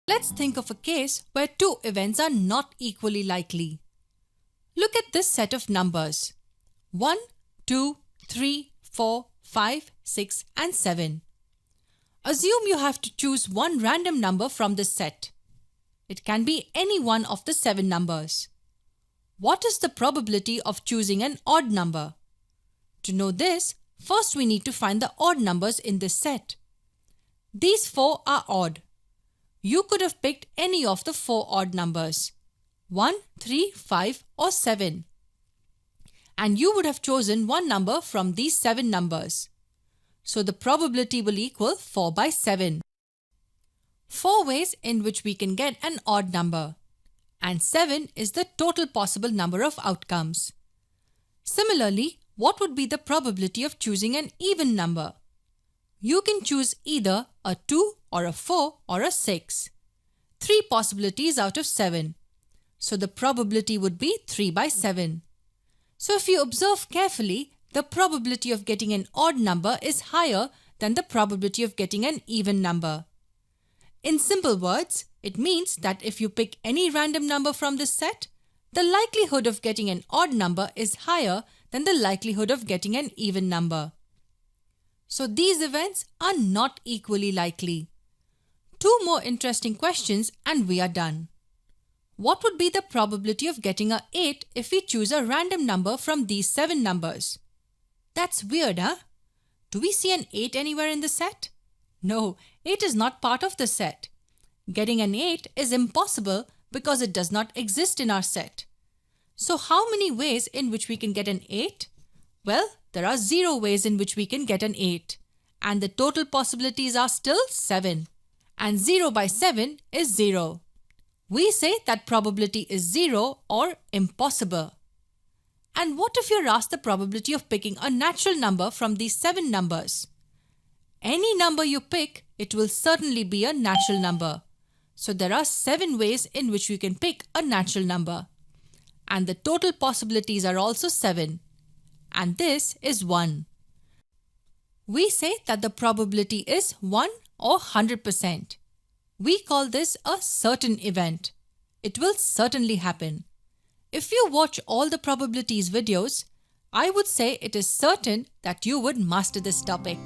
Let's think of a case where two events are not equally likely. Look at this set of numbers 1, 2, 3, 4, 5, 6 and 7. Assume you have to choose one random number from this set. It can be any one of the 7 numbers. What is the probability of choosing an odd number? To know this, first we need to find the odd numbers in this set. These 4 are odd. You could have picked any of the 4 odd numbers 1, 3, 5 or 7. And you would have chosen one number from these 7 numbers. So the probability will equal 4 by 7. 4 ways in which we can get an odd number. And 7 is the total possible number of outcomes. Similarly, what would be the probability of choosing an even number? You can choose either a 2 or a 4 or a 6. 3 possibilities out of 7. So the probability would be 3 by 7. So if you observe carefully, the probability of getting an odd number is higher than the probability of getting an even number. In simple words, it means that if you pick any random number from this set, the likelihood of getting an odd number is higher than the likelihood of getting an even number. So these events are not equally likely. 2 more interesting questions and we are done. What would be the probability of getting a 8 if we choose a random number from these 7 numbers? That's weird, huh? Do we see an 8 anywhere in the set? No, 8 is not part of the set. Getting an 8 is impossible because it does not exist in our set. So how many ways in which we can get an 8? Well, there are 0 ways in which we can get an 8. And the total possibilities are still 7. And 0 by 7 is 0. We say that probability is 0 or impossible. And what if you're asked the probability of picking a natural number from these 7 numbers? Any number you pick, it will certainly be a natural number. So there are 7 ways in which we can pick a natural number. And the total possibilities are also 7. And this is 1. We say that the probability is 1 or 100%. We call this a certain event. It will certainly happen. If you watch all the probabilities videos, I would say it is certain that you would master this topic.